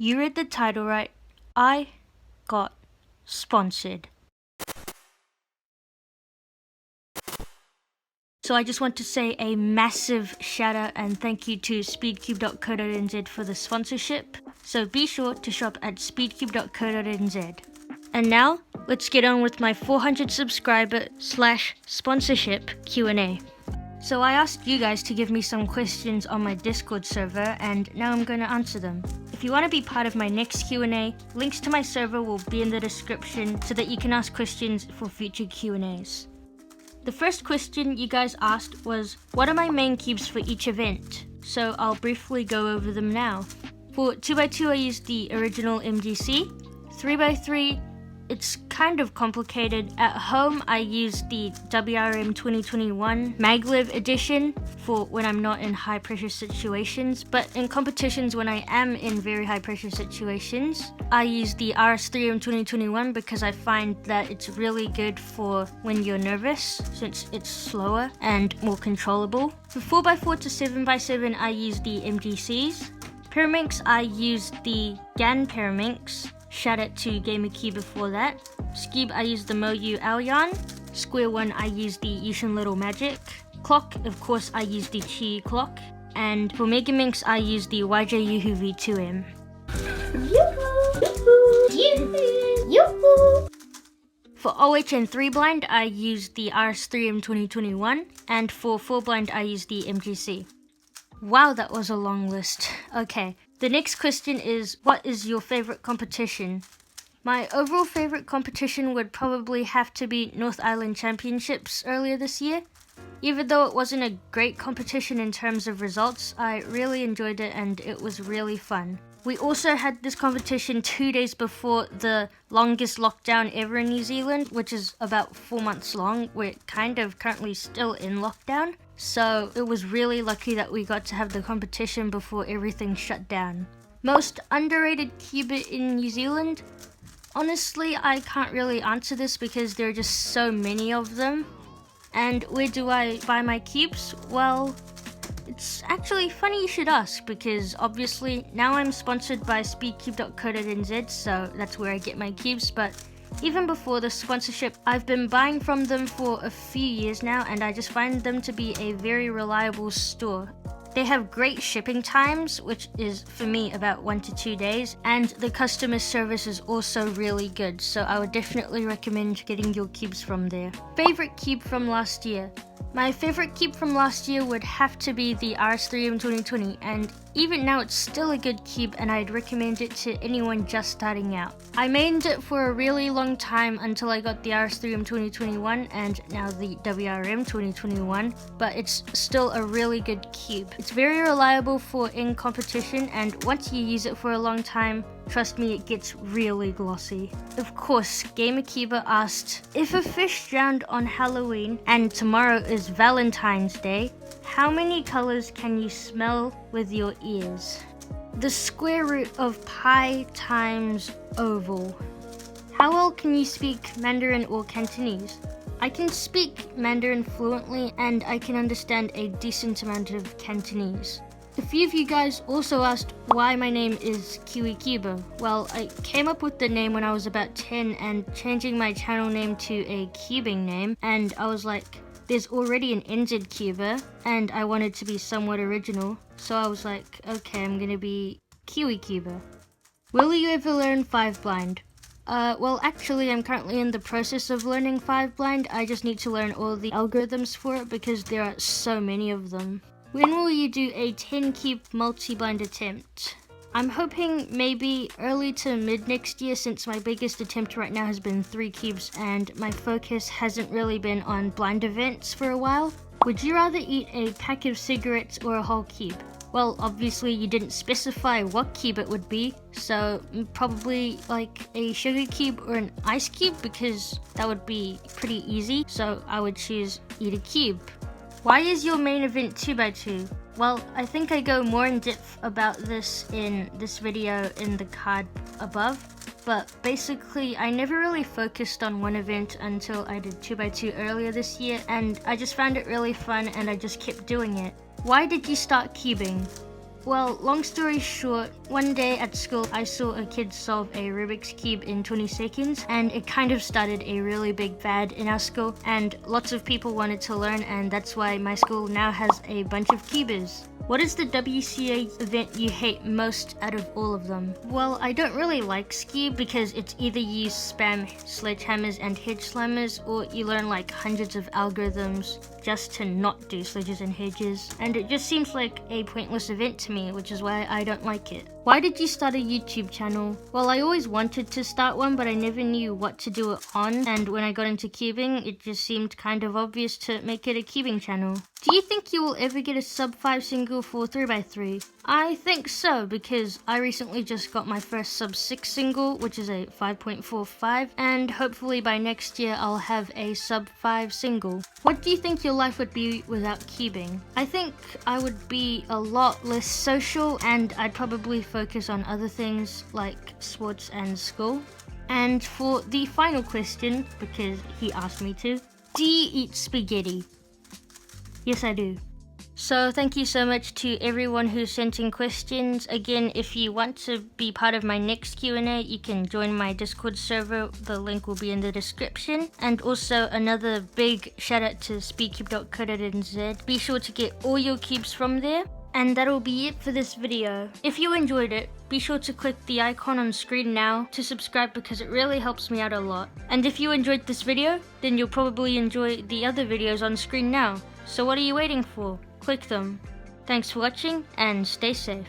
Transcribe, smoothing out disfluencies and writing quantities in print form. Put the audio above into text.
You read the title right. I got sponsored. So I just want to say a massive shout out and thank you to speedcube.co.nz for the sponsorship. So be sure to shop at speedcube.co.nz. And now, let's get on with my 400 subscriber / sponsorship Q&A. So I asked you guys to give me some questions on my Discord server, and now I'm going to answer them. If you want to be part of my next Q&A, links to my server will be in the description so that you can ask questions for future Q&As. The first question you guys asked was, what are my main cubes for each event? So I'll briefly go over them now. For 2x2 I used the original MGC. 3x3, it's kind of complicated. At home I use the WRM 2021 Maglev edition for when I'm not in high pressure situations, but in competitions when I am in very high pressure situations, I use the RS3M 2021 because I find that it's really good for when you're nervous since it's slower and more controllable. For 4x4 to 7x7 I use the MGCs. Pyraminx I use the GAN Pyraminx. Shout out to GamerKey before that. Skib I use the Moyu Aoyan. Square 1 I use the Yushin Little Magic. Clock, of course, I use the Chi Clock. And for Megaminx I use the YJ Yuhu V2M. For OH and 3 blind I use the RS3M 2021. And for 4 blind I use the MGC. Wow, that was a long list. Okay, the next question is, what is your favorite competition? My overall favorite competition would probably have to be North Island Championships earlier this year. Even though it wasn't a great competition in terms of results, I really enjoyed it and it was really fun. We also had this competition 2 days before the longest lockdown ever in New Zealand, which is about 4 months long. We're kind of currently still in lockdown. So it was really lucky that we got to have the competition before everything shut down. Most underrated cube in New Zealand? Honestly, I can't really answer this because there are just so many of them. And where do I buy my cubes? Well, it's actually funny you should ask because obviously now I'm sponsored by speedcube.co.nz, so that's where I get my cubes, but even before the sponsorship, I've been buying from them for a few years now and I just find them to be a very reliable store. They have great shipping times, which is for me about 1 to 2 days, and the customer service is also really good, so I would definitely recommend getting your cubes from there. Favorite cube from last year? My favorite cube from last year would have to be the RS3M 2020, and even now it's still a good cube and I'd recommend it to anyone just starting out. I mained it for a really long time until I got the RS3M 2021 and now the WRM 2021, but it's still a really good cube. It's very reliable for in competition, and once you use it for a long time, trust me, it gets really glossy. Of course, GamerKeeper asked, if a fish drowned on Halloween and tomorrow is Valentine's Day, how many colors can you smell with your ears? The square root of pi times oval. How well can you speak Mandarin or Cantonese? I can speak Mandarin fluently and I can understand a decent amount of Cantonese. A few of you guys also asked why my name is Kiwi Kiba. Well, I came up with the name when I was about 10 and changing my channel name to a cubing name, and I was like, there's already an NZ Cuber and I wanted to be somewhat original, so I was like, okay, I'm gonna be Kiwi Cuber. Will you ever learn 5 blind? Well, actually, I'm currently in the process of learning 5 blind. I just need to learn all the algorithms for it because there are so many of them. When will you do a 10 cube multi-blind attempt? I'm hoping maybe early to mid next year since my biggest attempt right now has been 3 cubes and my focus hasn't really been on blind events for a while. Would you rather eat a pack of cigarettes or a whole cube? Well, obviously you didn't specify what cube it would be, so probably like a sugar cube or an ice cube because that would be pretty easy, so I would choose eat a cube. Why is your main event 2x2? Well, I think I go more in depth about this in this video in the card above, but basically I never really focused on one event until I did 2x2 earlier this year, and I just found it really fun and I just kept doing it. Why did you start cubing? Well, long story short, one day at school I saw a kid solve a Rubik's Cube in 20 seconds and it kind of started a really big fad in our school and lots of people wanted to learn, and that's why my school now has a bunch of cubers. What is the WCA event you hate most out of all of them? Well, I don't really like ski because it's either you spam sledgehammers and hedge slammers or you learn like hundreds of algorithms just to not do sledges and hedges, and it just seems like a pointless event to me, which is why I don't like it. Why did you start a YouTube channel? Well, I always wanted to start one, but I never knew what to do it on, and when I got into cubing, it just seemed kind of obvious to make it a cubing channel. Do you think you will ever get a sub 5 single for 3x3? I think so, because I recently just got my first sub 6 single, which is a 5.45, and hopefully by next year I'll have a sub 5 single. What do you think your life would be without cubing? I think I would be a lot less social, and I'd probably focus on other things like sports and school. And for the final question, because he asked me to, do you eat spaghetti? Yes, I do. So thank you so much to everyone who sent in questions. Again, if you want to be part of my next Q&A, you can join my Discord server. The link will be in the description. And also another big shout out to speedcube.co.nz. Be sure to get all your cubes from there. And that'll be it for this video. If you enjoyed it, be sure to click the icon on screen now to subscribe because it really helps me out a lot. And if you enjoyed this video, then you'll probably enjoy the other videos on screen now. So what are you waiting for? Click them. Thanks for watching and stay safe.